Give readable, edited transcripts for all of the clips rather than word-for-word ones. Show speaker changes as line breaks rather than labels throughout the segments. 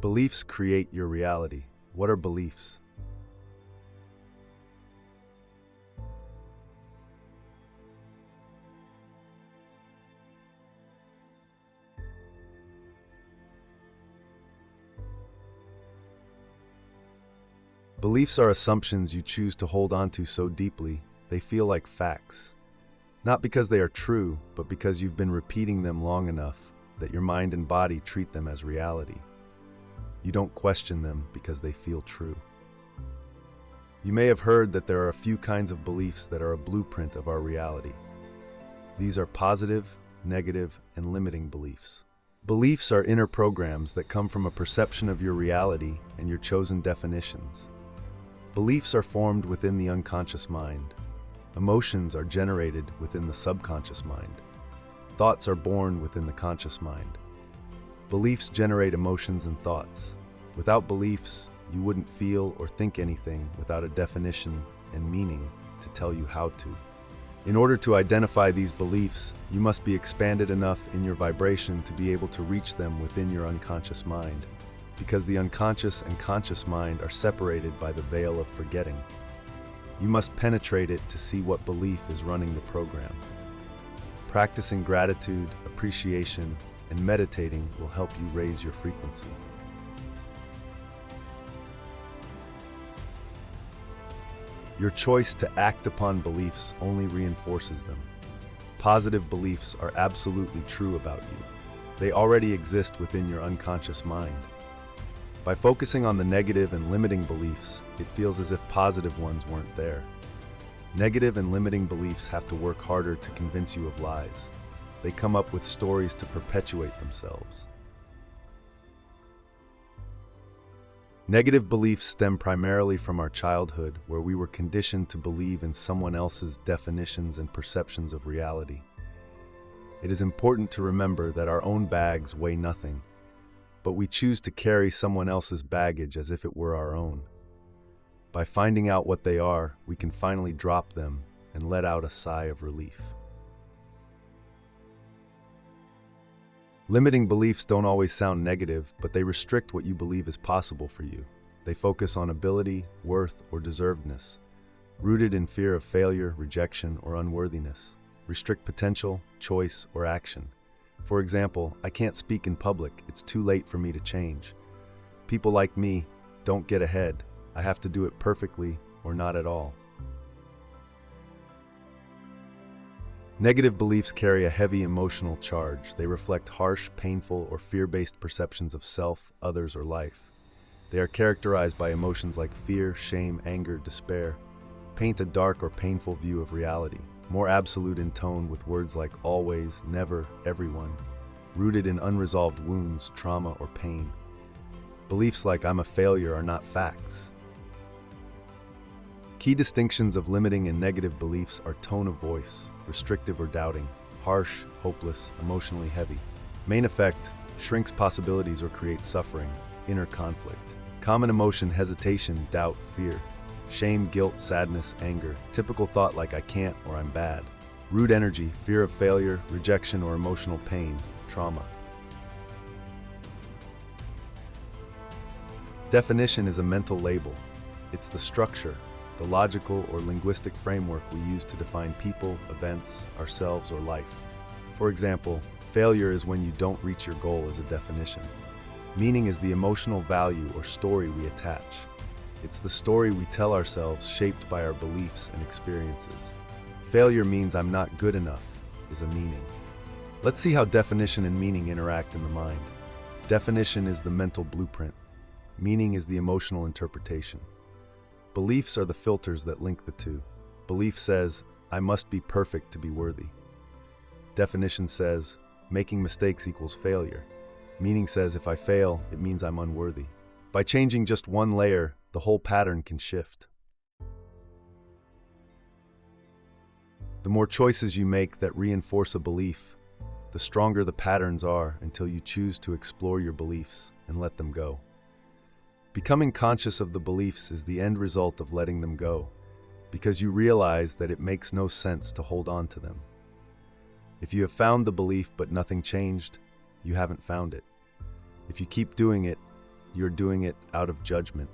Beliefs create your reality. What are beliefs? Beliefs are assumptions you choose to hold onto so deeply they feel like facts. Not because they are true, but because you've been repeating them long enough that your mind and body treat them as reality. You don't question them because they feel true. You may have heard that there are a few kinds of beliefs that are a blueprint of our reality. These are positive, negative, and limiting beliefs. Beliefs are inner programs that come from a perception of your reality and your chosen definitions. Beliefs are formed within the unconscious mind. Emotions are generated within the subconscious mind. Thoughts are born within the conscious mind. Beliefs generate emotions and thoughts. Without beliefs, you wouldn't feel or think anything without a definition and meaning to tell you how to. In order to identify these beliefs, you must be expanded enough in your vibration to be able to reach them within your unconscious mind, because the unconscious and conscious mind are separated by the veil of forgetting. You must penetrate it to see what belief is running the program. Practicing gratitude, appreciation, and meditating will help you raise your frequency. Your choice to act upon beliefs only reinforces them. Positive beliefs are absolutely true about you. They already exist within your unconscious mind. By focusing on the negative and limiting beliefs, it feels as if positive ones weren't there. Negative and limiting beliefs have to work harder to convince you of lies. They come up with stories to perpetuate themselves. Negative beliefs stem primarily from our childhood, where we were conditioned to believe in someone else's definitions and perceptions of reality. It is important to remember that our own bags weigh nothing, but we choose to carry someone else's baggage as if it were our own. By finding out what they are, we can finally drop them and let out a sigh of relief. Limiting beliefs don't always sound negative, but they restrict what you believe is possible for you. They focus on ability, worth, or deservedness, rooted in fear of failure, rejection, or unworthiness. Restrict potential, choice, or action. For example, I can't speak in public, it's too late for me to change. People like me don't get ahead. I have to do it perfectly or not at all. Negative beliefs carry a heavy emotional charge. They reflect harsh, painful, or fear-based perceptions of self, others, or life. They are characterized by emotions like fear, shame, anger, despair. Paint a dark or painful view of reality, more absolute in tone with words like always, never, everyone, rooted in unresolved wounds, trauma, or pain. Beliefs like I'm a failure are not facts. Key distinctions of limiting and negative beliefs are tone of voice, restrictive or doubting, harsh, hopeless, emotionally heavy. Main effect, shrinks possibilities or creates suffering, inner conflict. Common emotion, hesitation, doubt, fear. Shame, guilt, sadness, anger. Typical thought like I can't or I'm bad. Root energy, fear of failure, rejection or emotional pain, trauma. Definition is a mental label. It's the structure, the logical or linguistic framework we use to define people, events, ourselves, or life. For example, failure is when you don't reach your goal as a definition. Meaning is the emotional value or story we attach. It's the story we tell ourselves shaped by our beliefs and experiences. Failure means I'm not good enough is a meaning. Let's see how definition and meaning interact in the mind. Definition is the mental blueprint. Meaning is the emotional interpretation. Beliefs are the filters that link the two. Belief says, I must be perfect to be worthy. Definition says, making mistakes equals failure. Meaning says, if I fail, it means I'm unworthy. By changing just one layer, the whole pattern can shift. The more choices you make that reinforce a belief, the stronger the patterns are until you choose to explore your beliefs and let them go. Becoming conscious of the beliefs is the end result of letting them go, because you realize that it makes no sense to hold on to them. If you have found the belief but nothing changed, you haven't found it. If you keep doing it, you're doing it out of judgment.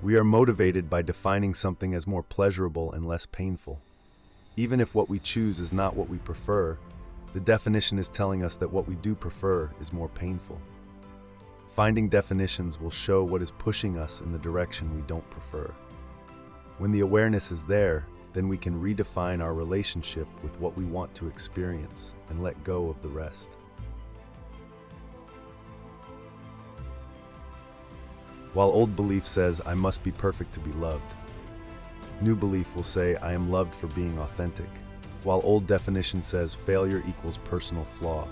We are motivated by defining something as more pleasurable and less painful. Even if what we choose is not what we prefer, the definition is telling us that what we do prefer is more painful. Finding definitions will show what is pushing us in the direction we don't prefer. When the awareness is there, then we can redefine our relationship with what we want to experience and let go of the rest. While old belief says, I must be perfect to be loved, new belief will say, I am loved for being authentic. While old definition says, failure equals personal flaw,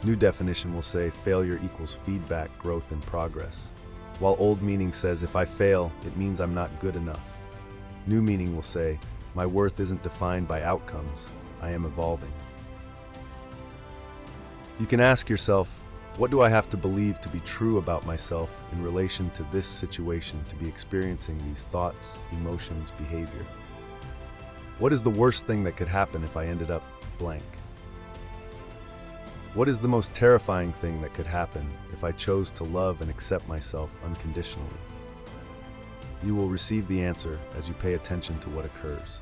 new definition will say, failure equals feedback, growth, and progress. While old meaning says, if I fail, it means I'm not good enough, new meaning will say, my worth isn't defined by outcomes, I am evolving. You can ask yourself, what do I have to believe to be true about myself in relation to this situation to be experiencing these thoughts, emotions, behavior? What is the worst thing that could happen if I ended up blank? What is the most terrifying thing that could happen if I chose to love and accept myself unconditionally? You will receive the answer as you pay attention to what occurs.